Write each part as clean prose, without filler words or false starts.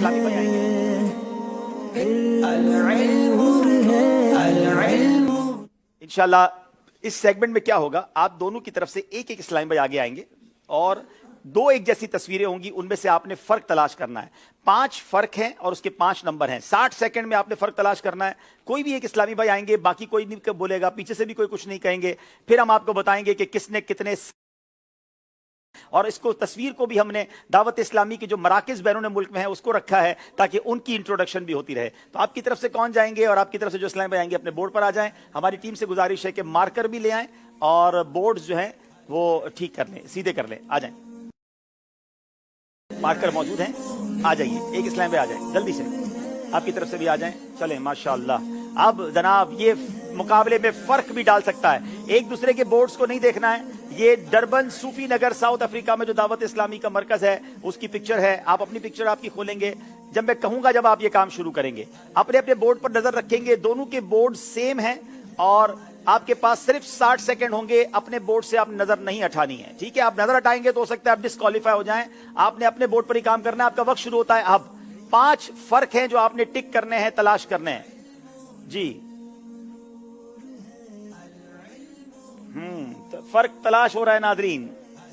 इस्लामी भाई आएंगे। इंशाल्लाह इस सेगमेंट में क्या होगा, आप दोनों की तरफ से एक एक इस्लामी भाई आगे आएंगे और दो एक जैसी तस्वीरें होंगी, उनमें से आपने फर्क तलाश करना है। 5 फर्क हैं और उसके 5 नंबर हैं। 60 सेकंड में आपने फर्क तलाश करना है। कोई भी एक इस्लामी भाई आएंगे, बाकी कोई नहीं बोलेगा, पीछे से भी कोई कुछ नहीं कहेंगे। फिर हम आपको बताएंगे कि किसने कितने, और इसको तस्वीर को भी हमने दावत इस्लामी की जो मराकिज बैरून मुल्क में है उसको रखा है ताकि उनकी इंट्रोडक्शन भी होती रहे। तो आपकी तरफ से कौन जाएंगे और आपकी तरफ से जो इस्लामी भाई आएंगे अपने बोर्ड पर आ जाएं। हमारी टीम से गुजारिश है कि मार्कर भी ले आएं और बोर्ड जो है वो ठीक कर लें, सीधे कर लें। आ जाएं, मार्कर मौजूद हैं, आ जाइए। एक इस्लामी भाई आ जाए जल्दी से, आपकी तरफ से भी आ जाएं। चलें माशाअल्लाह। अब जनाब ये मुकाबले में फर्क भी डाल सकता है। एक दूसरे के बोर्ड्स को नहीं देखना है। ये डरबन सूफी नगर साउथ अफ्रीका में जो दावत इस्लामी का मरकज है उसकी पिक्चर है। आप अपनी पिक्चर आपकी खोलेंगे जब मैं कहूंगा, जब आप ये काम शुरू करेंगे अपने अपने बोर्ड पर नजर रखेंगे। दोनों के बोर्ड सेम हैं और आपके पास सिर्फ 60 सेकंड होंगे। अपने बोर्ड से आप नजर नहीं हटानी है, ठीक है? आप नजर हटाएंगे तो हो सकता है आप डिस्क्वालीफाई हो जाएं। आपने अपने बोर्ड पर ही काम करना है। आपका वक्त शुरू होता है अब। 5 फर्क हैं जो आपने टिक करने हैं, तलाश करने हैं जी। तो फर्क तलाश हो रहा है नादरीन,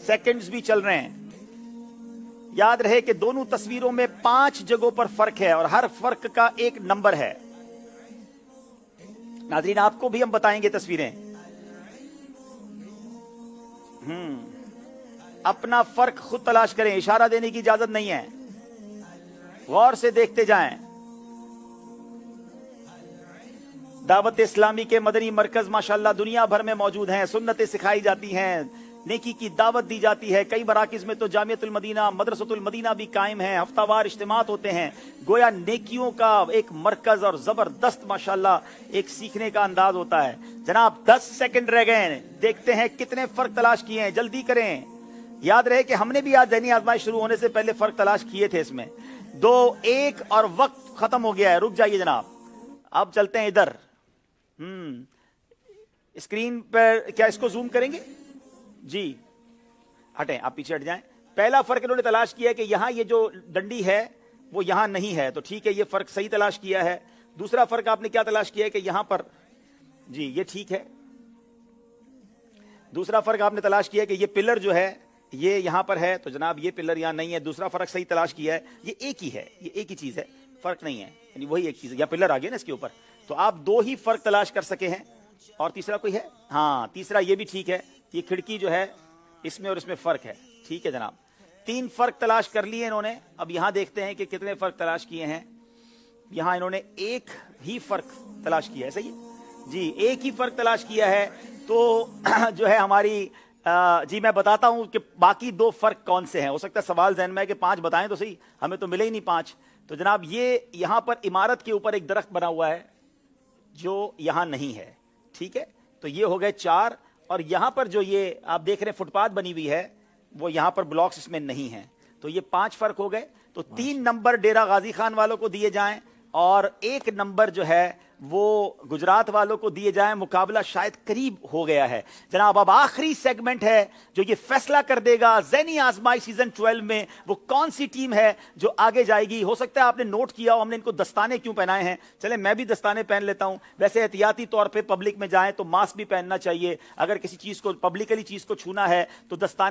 सेकंड्स भी चल रहे हैं। याद रहे कि दोनों तस्वीरों में 5 जगहों पर फर्क है और हर फर्क का एक नंबर है। नादरीन आपको भी हम बताएंगे तस्वीरें। अपना फर्क खुद तलाश करें, इशारा देने की इजाजत नहीं है। गौर से देखते जाएं। दावत इस्लामी के मदनी मरकज माशाअल्लाह दुनिया भर में मौजूद हैं। सुन्नतें सिखाई जाती हैं, नेकी की दावत दी जाती है। कई मराकिज में तो जामियतुल मदीना, मदरसतुल मदीना भी कायम है। हफ्तावार इज्तिमात होते हैं। गोया नेकियों का एक मरकज और जबरदस्त माशाअल्लाह एक सीखने का अंदाज होता है। जनाब 10 सेकंड रह गए हैं, देखते हैं कितने फर्क तलाश किए हैं। जल्दी करें। याद रहे कि हमने भी आज ज़हनी आजमाइश शुरू होने से पहले फर्क तलाश किए थे। इसमें 2, 1 और वक्त खत्म हो गया है। रुक जाइए जनाब, अब चलते हैं इधर। स्क्रीन पर क्या इसको जूम करेंगे जी? हटें, आप पीछे हट जाएं। पहला फर्क इन्होंने तलाश किया है कि यहां ये जो डंडी है वो यहां नहीं है, तो ठीक है, ये फर्क सही तलाश किया है। दूसरा फर्क आपने क्या तलाश किया है कि यहां पर, जी ये ठीक है। दूसरा फर्क आपने तलाश किया है कि ये पिलर जो है ये यहां पर है, तो जनाब ये पिलर यहां नहीं है। दूसरा फर्क सही तलाश किया है, ये एक ही है, ये एक ही चीज है, फर्क नहीं है, यानी वही एक चीज है। या पिलर आ गया ना इसके ऊपर, तो आप 2 ही फर्क तलाश कर सके हैं। और तीसरा कोई है? हाँ, तीसरा ये भी ठीक है। ये खिड़की जो है इसमें और इसमें फर्क है, ठीक है जनाब। 3 फर्क तलाश कर लिए इन्होंने। अब यहां देखते हैं कि कितने फर्क तलाश किए हैं। यहां इन्होंने एक ही फर्क तलाश किया है, सही है जी, एक ही फर्क तलाश किया है। तो जो है हमारी जी मैं बताता हूं कि बाकी 2 फर्क कौन से हैं। हो सकता है सवाल जहन में है कि 5 बताएं तो सही, हमें तो मिले ही नहीं 5। तो जनाब ये यहां पर इमारत के ऊपर एक दरख्त बना हुआ है जो यहां नहीं है, ठीक है? तो ये हो गए 4। और यहां पर जो ये आप देख रहे हैं फुटपाथ बनी हुई है वो यहां पर ब्लॉक्स इसमें नहीं है, तो ये 5 फर्क हो गए। तो 3 नंबर डेरा गाजी खान वालों को दिए जाएं और 1 नंबर जो है वो गुजरात वालों को दिए जाएं। मुकाबला शायद करीब हो गया है जनाब। अब आखिरी सेगमेंट है जो ये फैसला कर देगा ज़हनी आजमाइश सीजन 12 में वो कौन सी टीम है जो आगे जाएगी। हो सकता है आपने नोट किया हो हमने इनको दस्ताने क्यों पहनाए हैं। चले मैं भी दस्ताने पहन लेता हूं। वैसे एहतियाती तौर पे पब्लिक में जाएं तो मास्क भी पहनना चाहिए। अगर किसी चीज को, पब्लिकली चीज को छूना है तो दस्ताने